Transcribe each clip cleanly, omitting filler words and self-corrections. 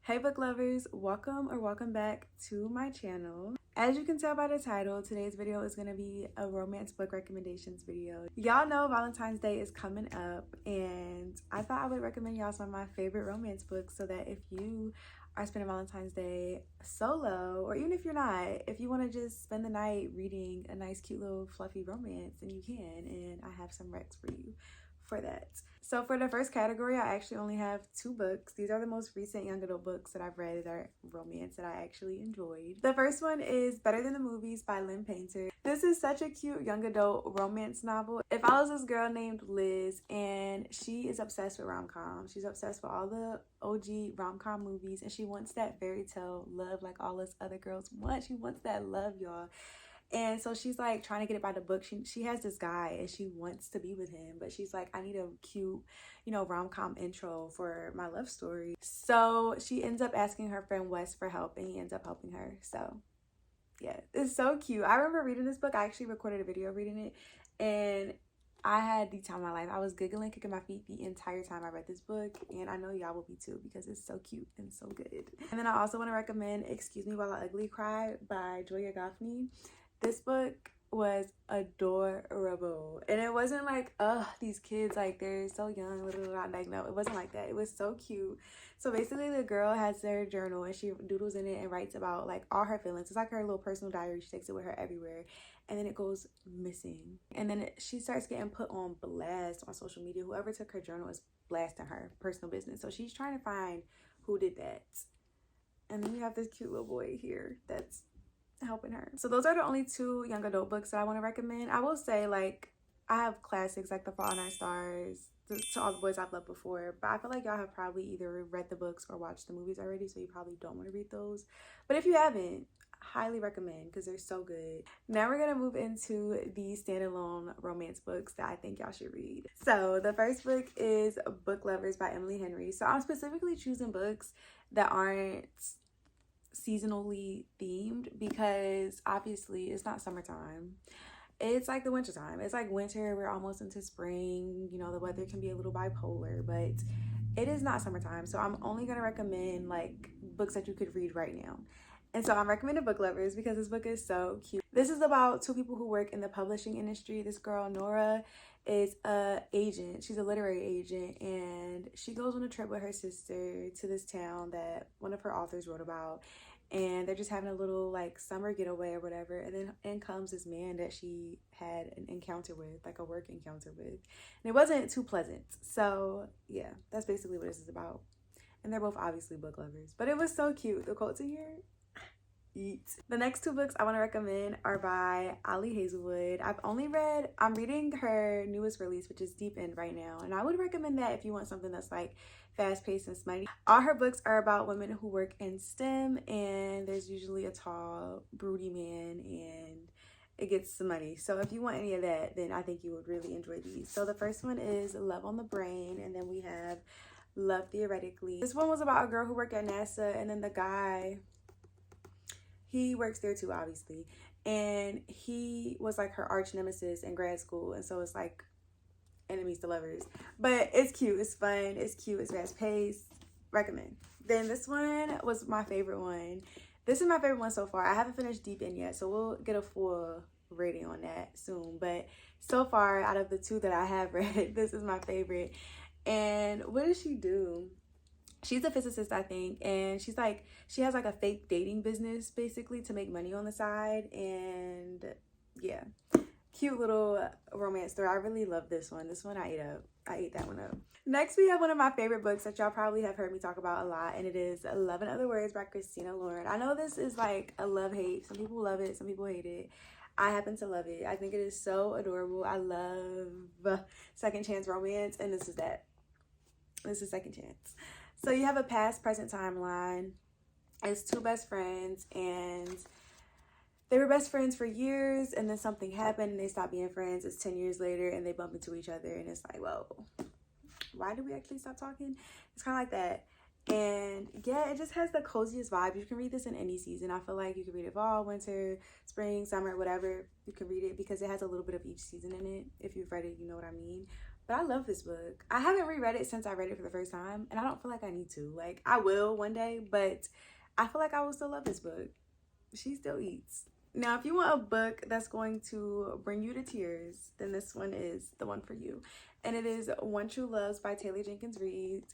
Hey book lovers, welcome back to my channel. As you can tell by the title, today's video is going to be a romance book recommendations video. Y'all know Valentine's Day is coming up, and I thought I would recommend y'all some of my favorite romance books so that if you are spending Valentine's Day solo, or even if you're not, if you want to just spend the night reading a nice cute little fluffy romance, then you can, and I have some recs for you for that. So for the first category, I actually only have two books. These are the most recent young adult books that I've read that are romance that I actually enjoyed. The first one is Better Than the Movies by Lynn Painter. This is such a cute young adult romance novel. It follows this girl named Liz, and she is obsessed with rom-com. She's obsessed with all the OG rom-com movies, and she wants that fairy tale love like all us other girls want. She wants that love, y'all. And so she's like trying to get it by the book. She has this guy and she wants to be with him, but she's like, I need a cute, rom-com intro for my love story. So she ends up asking her friend Wes for help, and he ends up helping her. So yeah, it's so cute. I remember reading this book. I actually recorded a video reading it, and I had the time of my life. I was giggling, kicking my feet the entire time I read this book, and I know y'all will be too because it's so cute and so good. And then I also want to recommend Excuse Me While I Ugly Cry by Joya Gaffney. This book was adorable, and it wasn't like, these kids, like, they're so young, like, no, it wasn't like that. It was so cute. So basically the girl has her journal, and she doodles in it and writes about like all her feelings. It's like her little personal diary. She takes it with her everywhere, and then it goes missing, and then she starts getting put on blast on social media. Whoever took her journal is blasting her personal business, so she's trying to find who did that. And then you have this cute little boy here that's helping her. So those are the only two young adult books that I want to recommend. I will say, like, I have classics like The Fault in Our Stars, To All the Boys I've Loved Before, but I feel like y'all have probably either read the books or watched the movies already, so you probably don't want to read those. But if you haven't, highly recommend because they're so good. Now we're gonna move into the standalone romance books that I think y'all should read. So the first book is Book Lovers by Emily Henry. So I'm specifically choosing books that aren't seasonally themed because obviously it's not summertime. It's like the winter time. It's like winter, we're almost into spring. The weather can be a little bipolar, but it is not summertime. So I'm only going to recommend like books that you could read right now. And so I'm recommending Book Lovers because this book is so cute. This is about two people who work in the publishing industry. This girl, Nora, is a agent. She's a literary agent, and she goes on a trip with her sister to this town that one of her authors wrote about. And they're just having a little like summer getaway or whatever, and then in comes this man that she had an encounter with, like a work encounter with, and it wasn't too pleasant. So yeah, that's basically what this is about. And they're both obviously book lovers, but it was so cute. The quotes in here, eat. The next two books I want to recommend are by Ali Hazelwood. I'm reading her newest release, which is Deep End right now, and I would recommend that if you want something that's like fast-paced and smutty. All her books are about women who work in STEM, and there's usually a tall, broody man, and it gets smutty. So if you want any of that, then I think you would really enjoy these. So the first one is Love on the Brain, and then we have Love Theoretically. This one was about a girl who worked at NASA, and then the guy, he works there too, obviously, and he was like her arch nemesis in grad school, and so it's like enemies to lovers. But it's cute, it's fun, it's cute, it's fast-paced. Recommend. Then this one was my favorite one. This is my favorite one so far. I haven't finished Deep In yet, so we'll get a full rating on that soon. But so far, out of the two that I have read, this is my favorite. And what does she do? She's a physicist, I think, and she has like a fake dating business basically to make money on the side. And yeah, cute little romance story. I really love this one. This one I ate that one up. Next, we have one of my favorite books that y'all probably have heard me talk about a lot, and it is Love in Other Words by Christina Lauren. I know this is like a love-hate. Some people love it, some people hate it. I happen to love it. I think it is so adorable. I love second chance romance, and this is that. This is second chance. So you have a past present timeline. It's two best friends, and they were best friends for years, and then something happened and they stopped being friends. It's 10 years later and they bump into each other, and it's like, whoa, why did we actually stop talking? It's kind of like that. And yeah, it just has the coziest vibe. You can read this in any season. I feel like you can read it fall, winter, spring, summer, whatever. You can read it because it has a little bit of each season in it. If you've read it, you know what I mean. But I love this book. I haven't reread it since I read it for the first time, and I don't feel like I need to. Like, I will one day, but I feel like I will still love this book. She still eats. Now, if you want a book that's going to bring you to tears, then this one is the one for you. And it is One True Loves by Taylor Jenkins Reid.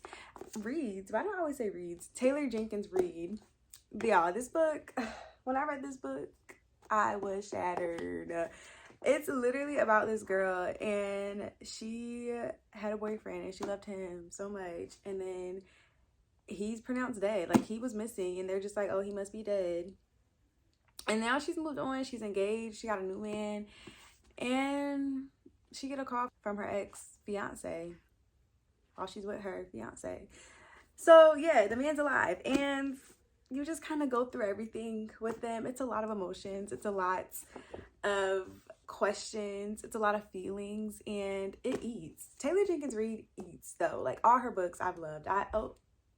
Reads? Why do I always say reads? Taylor Jenkins Reid. But y'all, this book, when I read this book, I was shattered. It's literally about this girl, and she had a boyfriend, and she loved him so much. And then he's pronounced dead. Like, he was missing, and they're just like, oh, he must be dead. And now she's moved on. She's engaged. She got a new man. And she get a call from her ex-fiance while she's with her fiance. So, yeah, the man's alive. And you just kind of go through everything with them. It's a lot of emotions. It's a lot of questions. It's a lot of feelings. And it eats. Taylor Jenkins Reid eats, though. Like, all her books I've loved.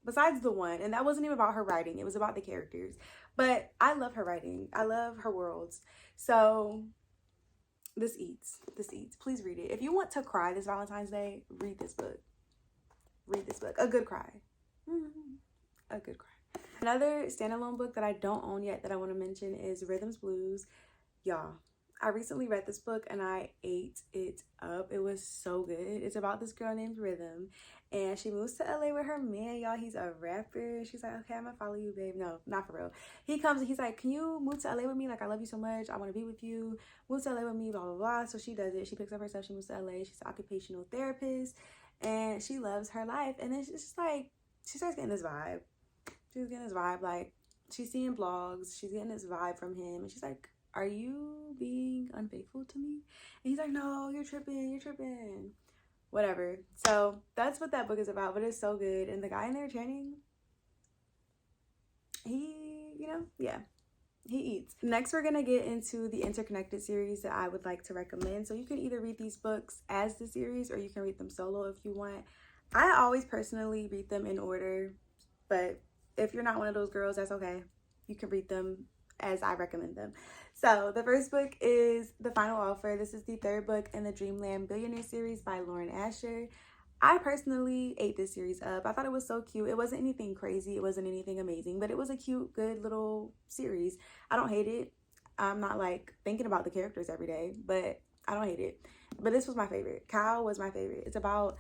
Besides the one. And that wasn't even about her writing. It was about the characters. But I love her writing. I love her worlds. So this eats. This eats. Please read it. If you want to cry this Valentine's Day, read this book. Read this book. A good cry. A good cry. Another standalone book that I don't own yet that I want to mention is Rhythms Blues. Y'all, I recently read this book and I ate it up. It was so good. It's about this girl named Rhythm. And she moves to LA with her man, y'all. He's a rapper. She's like, okay, I'm gonna follow you, babe. No, not for real. He comes and he's like, can you move to LA with me? Like, I love you so much. I want to be with you. Move to LA with me, blah, blah, blah. So she does it. She picks up her stuff. She moves to LA. She's an occupational therapist. And she loves her life. And then it's just like, she starts getting this vibe. She's getting this vibe. Like, she's seeing blogs. She's getting this vibe from him. And she's like, are you being unfaithful to me? And he's like, no, you're tripping. You're tripping. Whatever. So that's what that book is about, but it's so good. And the guy in there, Channing, he, yeah, he eats. Next, we're gonna get into the Interconnected series that I would like to recommend. So you can either read these books as the series or you can read them solo if you want. I always personally read them in order, but if you're not one of those girls, that's okay. You can read them as I recommend them. So the first book is The Final Offer. This is the third book in the Dreamland Billionaire series by Lauren Asher. I personally ate this series up. I thought it was so cute. It wasn't anything crazy. It wasn't anything amazing, but it was a cute, good little series. I don't hate it. I'm not like thinking about the characters every day, but I don't hate it. But this was my favorite. Kyle was my favorite. It's about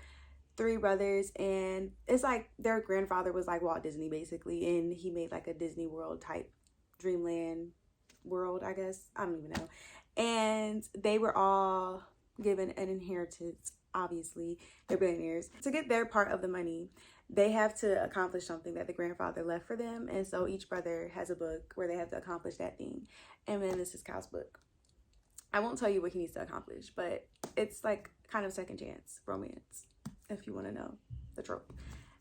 3 brothers, and it's like their grandfather was like Walt Disney basically, and he made like a Disney World type Dreamland world, I guess. I don't even know. And they were all given an inheritance. Obviously, they're billionaires. To get their part of the money, they have to accomplish something that the grandfather left for them. And so each brother has a book where they have to accomplish that thing. And then this is Kyle's book. I won't tell you what he needs to accomplish, but it's like kind of second chance romance, if you want to know the trope.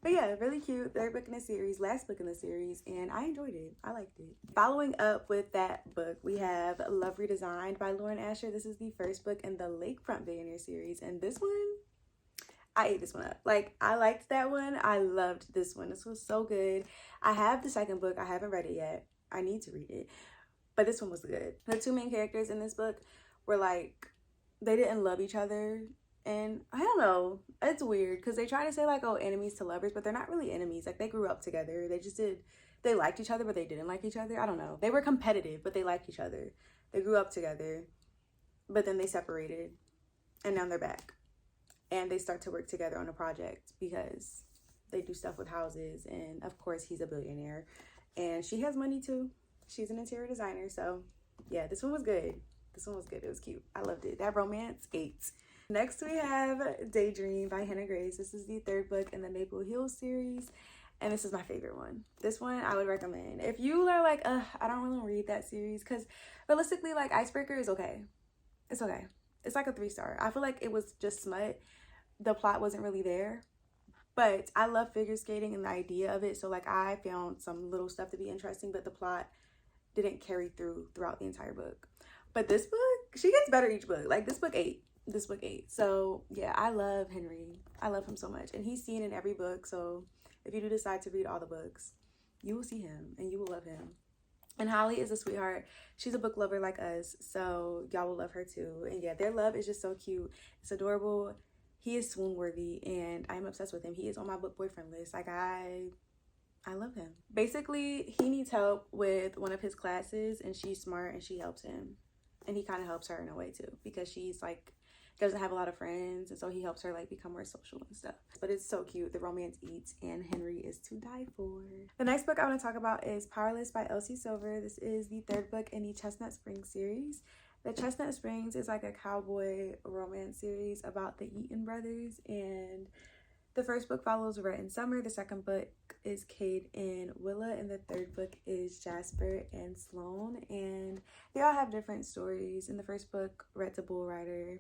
But yeah, really cute. Third book in the series, last book in the series, and I enjoyed it. I liked it. Following up with that book, we have Love Redesigned by Lauren Asher. This is the first book in the Lakefront Billionaire series, and this one, I ate this one up. Like, I liked that one. I loved this one. This was so good. I have the second book. I haven't read it yet. I need to read it. But this one was good. The 2 main characters in this book were like, they didn't love each other. And I don't know, it's weird because they try to say like, oh, enemies to lovers, but they're not really enemies. Like, they grew up together. They liked each other, but they didn't like each other. I don't know. They were competitive, but they liked each other. They grew up together, but then they separated, and now they're back. And they start to work together on a project because they do stuff with houses. And of course, he's a billionaire, and she has money too. She's an interior designer. So yeah, this one was good. This one was good. It was cute. I loved it. That romance ate. Next, we have Daydream by Hannah Grace. This is the third book in the Maple Hills series, and this is my favorite one. This one I would recommend. If you are like, I don't really read that series, because realistically, like, Icebreaker is okay. It's okay. It's like a 3-star. I feel like it was just smut. The plot wasn't really there, but I love figure skating and the idea of it, so like I found some little stuff to be interesting, but the plot didn't carry throughout the entire book. But this book, she gets better each book. Like, this book 8. This book 8. So yeah, I love Henry. I love him so much, and he's seen in every book. So if you do decide to read all the books, you will see him and you will love him. And Holly is a sweetheart. She's a book lover like us, so y'all will love her too. And yeah, their love is just so cute. It's adorable. He is swoon worthy, and I'm obsessed with him. He is on my book boyfriend list. Like, I love him. Basically, he needs help with one of his classes, and she's smart and she helps him. And he kind of helps her in a way too, because she's like, doesn't have a lot of friends, and so he helps her like become more social and stuff. But it's so cute. The romance eats, and Henry is to die for. The next book I want to talk about is Powerless by Elsie Silver. This is the third book in the Chestnut Springs series. The Chestnut Springs is like a cowboy romance series about the Eaton brothers, and the first book follows Rhett and Summer. The second book is Cade and Willa, and the third book is Jasper and Sloane, and they all have different stories. In the first book, Rhett's a bull rider,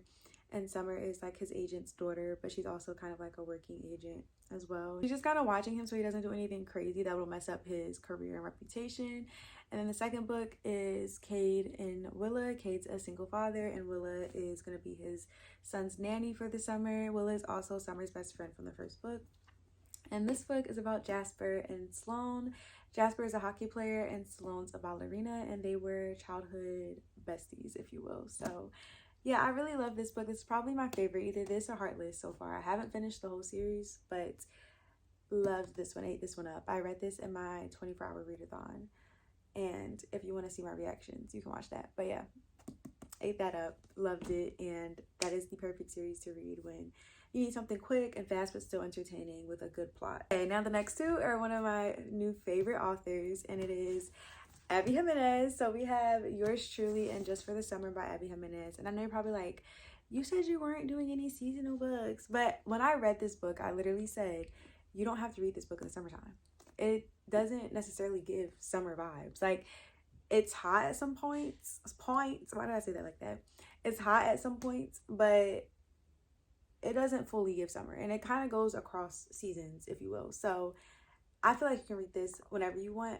and Summer is like his agent's daughter, but she's also kind of like a working agent as well. She's just kind of watching him so he doesn't do anything crazy that will mess up his career and reputation. And then the second book is Cade and Willa. Cade's a single father, and Willa is going to be his son's nanny for the summer. Willa is also Summer's best friend from the first book. And this book is about Jasper and Sloane. Jasper is a hockey player and Sloane's a ballerina, and they were childhood besties, if you will. So yeah, I really love this book. It's probably my favorite, either this or Heartless so far. I haven't finished the whole series, but loved this one, ate this one up. I read this in my 24-hour readathon. And if you want to see my reactions, you can watch that. But yeah, ate that up, loved it, and that is the perfect series to read when you need something quick and fast but still entertaining with a good plot. Okay, now the next two are one of my new favorite authors, and it is Abby Jimenez. So we have Yours Truly and Just for the Summer by Abby Jimenez. And I know you're probably like, you said you weren't doing any seasonal books. But when I read this book, I literally said, you don't have to read this book in the summertime. It doesn't necessarily give summer vibes. Like, it's hot at some points. Why did I say that like that? It's hot at some points, but it doesn't fully give summer. And it kind of goes across seasons, if you will. So I feel like you can read this whenever you want.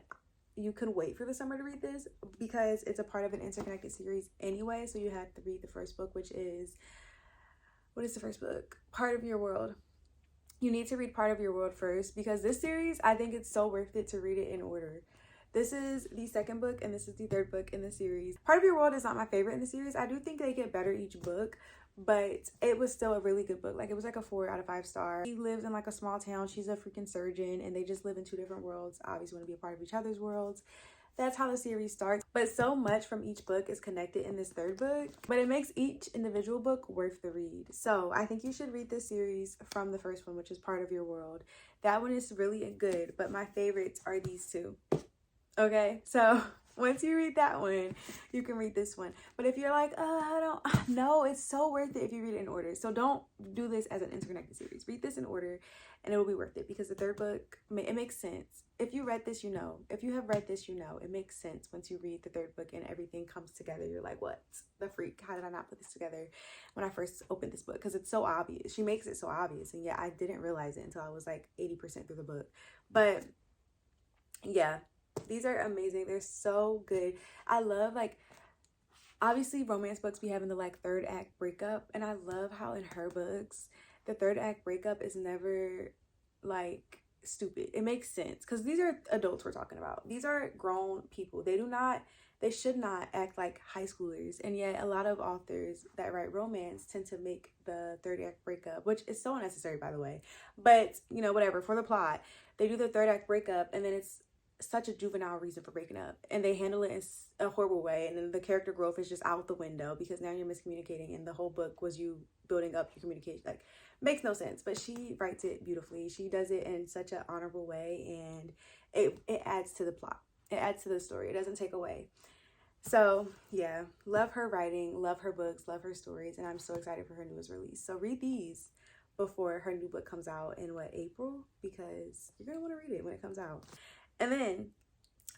You can wait for the summer to read this because it's a part of an interconnected series anyway. So you have to read the first book, which is, what is the first book? Part of Your World. You need to read Part of Your World first, because this series, I think it's so worth it to read it in order. This is the second book and this is the third book in the series. Part of Your World is not my favorite in the series. I do think they get better each book, but it was still a really good book. Like, it was like a 4 out of 5 star. He lives in like a small town. She's a freaking surgeon, and they just live in 2 different worlds. Obviously want to be a part of each other's worlds. That's how the series starts. But so much from each book is connected in this third book, but it makes each individual book worth the read. So I think you should read this series from the first one, which is Part of Your World. That one is really good, but my favorites are these two. Okay, so once you read that one, you can read this one. But if you're like, I don't know, it's so worth it if you read it in order. So don't do this as an interconnected series. Read this in order and it will be worth it, because the third book, it makes sense. If you read this, you know. If you have read this, you know. It makes sense once you read the third book and everything comes together. You're like, what the freak? How did I not put this together when I first opened this book? Because it's so obvious. She makes it so obvious. And yeah, I didn't realize it until I was like 80% through the book. But yeah, these are amazing. They're so good. I love, like, obviously romance books be having the like third act breakup, and I love how in her books the third act breakup is never like stupid. It makes sense, because these are adults we're talking about. These are grown people. They should not act like high schoolers. And yet a lot of authors that write romance tend to make the third act breakup, which is so unnecessary, by the way, but you know, whatever, for the plot they do the third act breakup, and then it's such a juvenile reason for breaking up, and they handle it in a horrible way, and then the character growth is just out the window because now you're miscommunicating, and the whole book was you building up your communication. Like, makes no sense. But she writes it beautifully. She does it in such an honorable way, and it adds to the plot. It adds to the story. It doesn't take away. So yeah, love her writing, love her books, love her stories, and I'm so excited for her newest release. So read these before her new book comes out in April, because you're gonna want to read it when it comes out. And then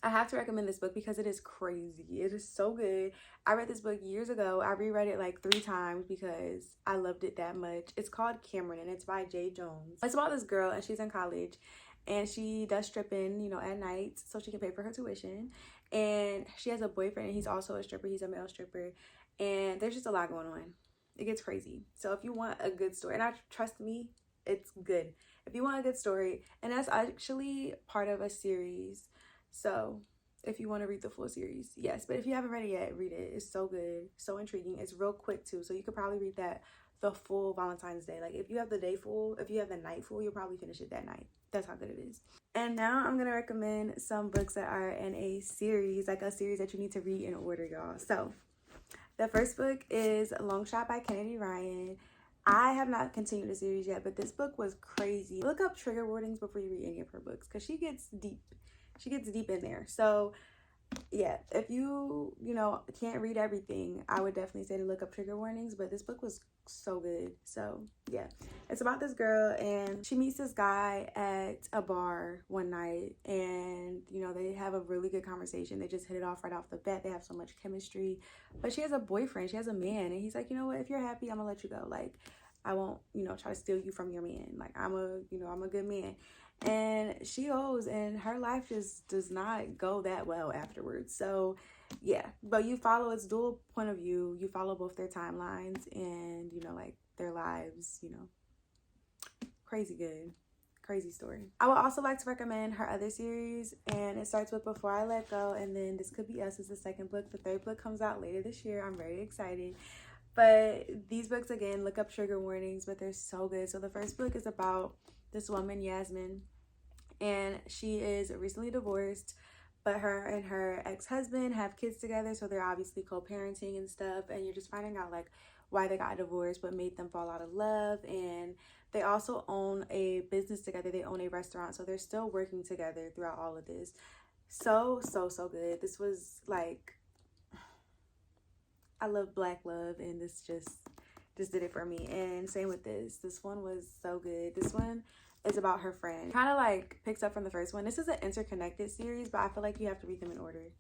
I have to recommend this book because it is crazy. It is so good. I read this book years ago. I reread it like 3 times because I loved it that much. It's called Cameron, and it's by Jay Jones. It's about this girl, and she's in college, and she does stripping, you know, at night so she can pay for her tuition. And she has a boyfriend, and he's also a stripper. He's a male stripper, and there's just a lot going on. It gets crazy. So if you want a good story, and trust me, it's good. If you want a good story, and that's actually part of a series, so if you want to read the full series, yes. But if you haven't read it yet, read it. It's so good, so intriguing. It's real quick too, so you could probably read that the full Valentine's Day. Like if you have the day full, if you have the night full, you'll probably finish it that night. That's how good it is. And now I'm gonna recommend some books that are in a series, like a series that you need to read in order, y'all. So the first book is Long Shot by Kennedy Ryan. I have not continued the series yet, but this book was crazy. Look up trigger warnings before you read any of her books, because she gets deep. She gets deep in there. So yeah, if you can't read everything, I would definitely say to look up trigger warnings, but this book was so good. So yeah, it's about this girl, and she meets this guy at a bar one night, and they have a really good conversation. They just hit it off right off the bat. They have so much chemistry. But she has a boyfriend, she has a man, and he's like, you know what, if you're happy, I'm gonna let you go. Like, I won't try to steal you from your man. Like, I'm a good man. And she goes, and her life just does not go that well afterwards. So yeah, but you follow, it's dual point of view. You follow both their timelines and like their lives. Crazy good, crazy story. I would also like to recommend her other series, and it starts with Before I Let Go, and then This Could Be Us is the second book. The third book comes out later this year. I'm very excited. But these books, again, look up trigger warnings, but they're so good. So the first book is about this woman, Yasmin, and she is recently divorced, but her and her ex-husband have kids together, so they're obviously co-parenting and stuff, and you're just finding out like why they got divorced, what made them fall out of love. And they also own a business together. They own a restaurant, so they're still working together throughout all of this. So good. This was like, I love Black love, and this just did it for me. And same with this one was so good. This one is about her friend, kind of like picks up from the first one. This is an interconnected series, but I feel like you have to read them in order.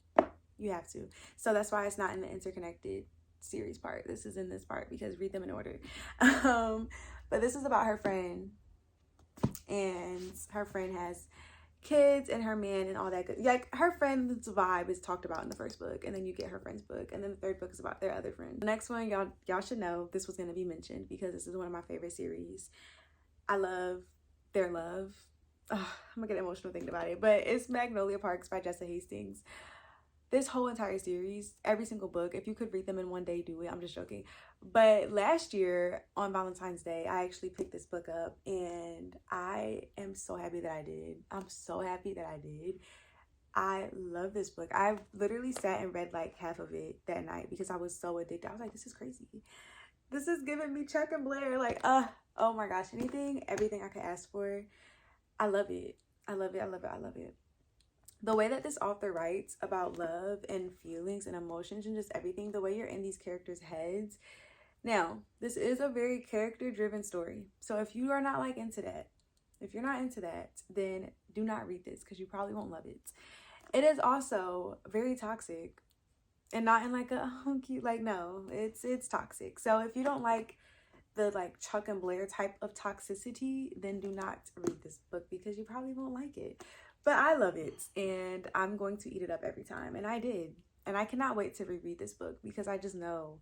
You have to. So that's why it's not in the interconnected series part. This is in this part, because read them in order. But this is about her friend, and her friend has kids and her man and all that good. Like, her friend's vibe is talked about in the first book, and then you get her friend's book, and then the third book is about their other friend. The next one, y'all should know this was going to be mentioned, because this is one of my favorite series. I love their love. I'm gonna get emotional thinking about it, but it's Magnolia Parks by Jessa Hastings. This whole entire series, every single book, if you could read them in one day, do it. I'm just joking. But last year on Valentine's Day, I actually picked this book up, and I am so happy that I did. I'm so happy that I did. I love this book. I literally sat and read like half of it that night because I was so addicted. I was like, this is crazy. This is giving me Chuck and Blair. Like, oh my gosh, everything I could ask for. I love it. I love it. I love it. I love it. The way that this author writes about love and feelings and emotions and just everything, the way you're in these characters' heads. Now, this is a very character-driven story. So if you are not like into that, if you're not into that, then do not read this, because you probably won't love it. It is also very toxic, and not in like a cute, like, no, it's toxic. So if you don't like the like Chuck and Blair type of toxicity, then do not read this book, because you probably won't like it. But I love it, and I'm going to eat it up every time, and I did. And I cannot wait to reread this book, because I just know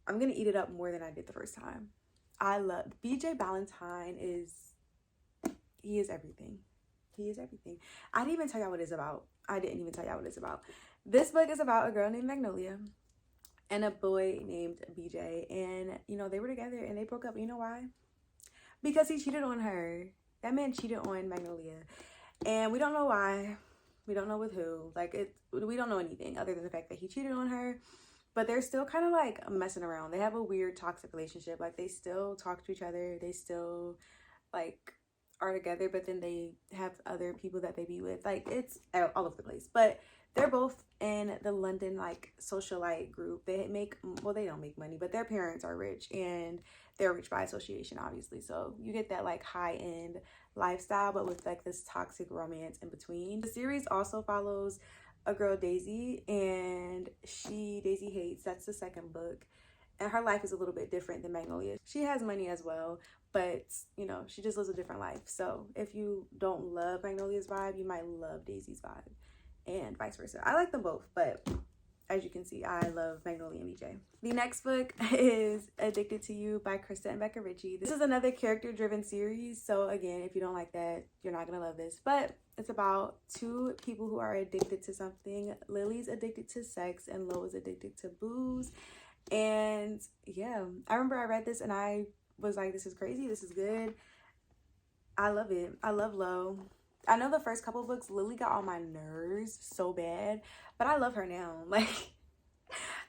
I'm going to eat it up more than I did the first time. I love BJ Valentine. He is everything. He is everything. I didn't even tell y'all what it's about. This book is about a girl named Magnolia and a boy named BJ, and they were together and they broke up. You know why? Because he cheated on her. That man cheated on Magnolia, and we don't know why. We don't know with who. We don't know anything other than the fact that he cheated on her. But they're still kind of like messing around. They have a weird toxic relationship. Like, they still talk to each other. They still like are together, but then they have other people that they be with. Like, it's all over the place. But they're both in the London like socialite group. They don't make money, but their parents are rich, and they're rich by association, obviously. So you get that like high-end lifestyle, but with like this toxic romance in between. The series also follows a girl, Daisy, and Daisy hates. That's the second book, and her life is a little bit different than Magnolia. She has money as well, but she just lives a different life. So if you don't love Magnolia's vibe, you might love Daisy's vibe, and vice versa. I like them both, but as you can see, I love Magnolia and BJ. The next book is Addicted to You by Krista and Becca Ritchie. This is another character-driven series. So again, if you don't like that, you're not gonna love this. But it's about two people who are addicted to something. Lily's addicted to sex, and Lo is addicted to booze. And yeah, I remember I read this and I was like, this is crazy, this is good. I love it. I love Lo. I know the first couple books, Lily got on my nerves so bad, but I love her now. Like,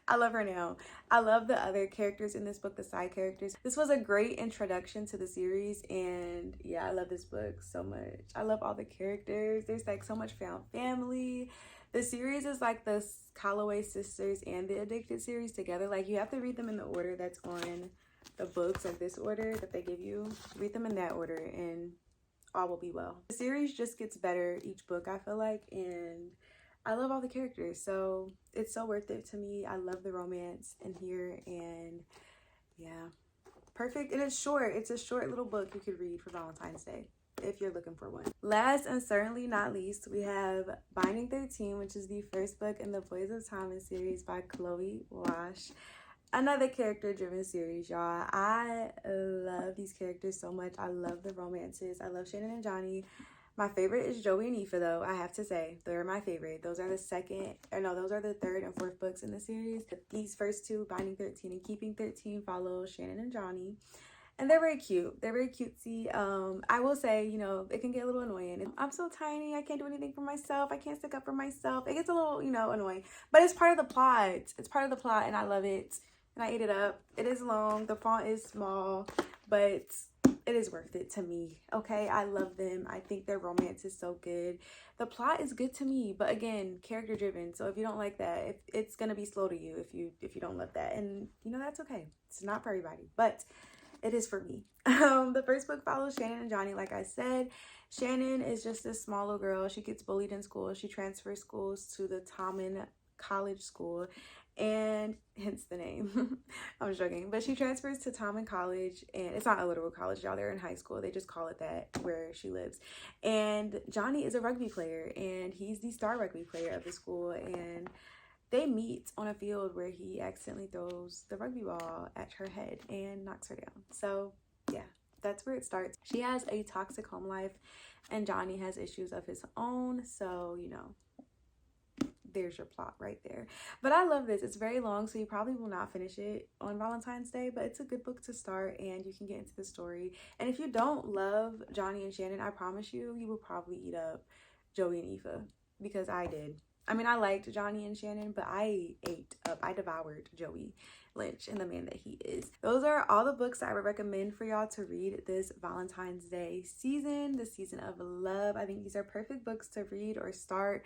I love her now. I love the other characters in this book, the side characters. This was a great introduction to the series, and yeah, I love this book so much. I love all the characters. There's like so much found family. The series is like the Calloway sisters and the Addicted series together. Like, you have to read them in the order that's on the books, like this order that they give you. Read them in that order and all will be well. The series just gets better each book, I feel like, and I love all the characters, so it's so worth it to me. I love the romance in here, and yeah, perfect. And it's short. It's a short little book you could read for Valentine's Day if you're looking for one. Last and certainly not least, we have Binding 13, which is the first book in the Boys of Thomas series by Chloe Wash. Another character-driven series, y'all. I love these characters so much. I love the romances. I love Shannon and Johnny. My favorite is Joey and Aoife, though, I have to say. They're my favorite. Those are the those are the third and fourth books in the series. These first two, Binding 13 and Keeping 13, follow Shannon and Johnny. And they're very cute. They're very cutesy. I will say, you know, it can get a little annoying. I'm so tiny. I can't do anything for myself. I can't stick up for myself. It gets a little, you know, annoying. But it's part of the plot. It's part of the plot, and I love it. And I ate it up. It is long. The font is small, but it is worth it to me. Okay, I love them. I think their romance is so good. The plot is good to me, but again, character driven. So if you don't like that, it's gonna be slow to you if you don't love that, and you know that's okay. It's not for everybody, but it is for me. The first book follows Shannon and Johnny. Like I said, Shannon is just this small little girl. She gets bullied in school. She transfers schools to the Tommen College School, and hence the name. I'm joking, but she transfers to Tommen College, and it's not a literal college, y'all. They're in high school. They just call it that where she lives. And Johnny is a rugby player, and he's the star rugby player of the school, and they meet on a field where he accidentally throws the rugby ball at her head and knocks her down. So yeah, that's where it starts. She has a toxic home life, and Johnny has issues of his own. So, you know, there's your plot right there. But I love this. It's very long, so you probably will not finish it on Valentine's Day, but it's a good book to start, and you can get into the story. And if you don't love Johnny and Shannon, I promise you, you will probably eat up Joey and Aoife, because I did. I mean, I liked Johnny and Shannon, but I devoured Joey Lynch and the man that he is. Those are all the books that I would recommend for y'all to read this Valentine's Day season, the season of love. I think these are perfect books to read or start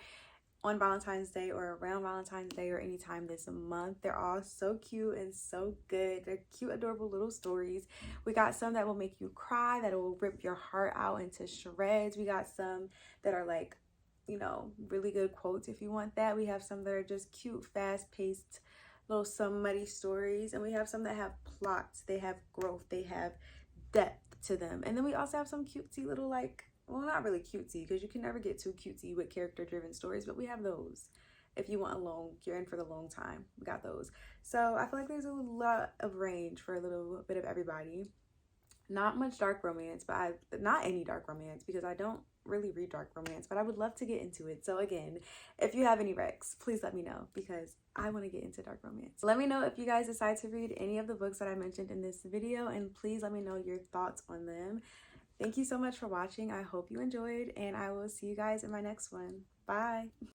on Valentine's Day or around Valentine's Day or anytime this month. They're all so cute and so good. They're cute, adorable little stories. We got some that will make you cry, that will rip your heart out into shreds. We got some that are like, you know, really good quotes if you want that. We have some that are just cute, fast-paced little somebody stories, and we have some that have plots, they have growth, they have depth to them. And then we also have some cutesy little, like, well, not really cutesy, because you can never get too cutesy with character-driven stories, but we have those. If you want you're in for the long time, we got those. So I feel like there's a lot of range for a little bit of everybody. Not much dark romance, but not any dark romance, because I don't really read dark romance, but I would love to get into it. So again, if you have any recs, please let me know, because I want to get into dark romance. Let me know if you guys decide to read any of the books that I mentioned in this video, and please let me know your thoughts on them. Thank you so much for watching. I hope you enjoyed, and I will see you guys in my next one. Bye.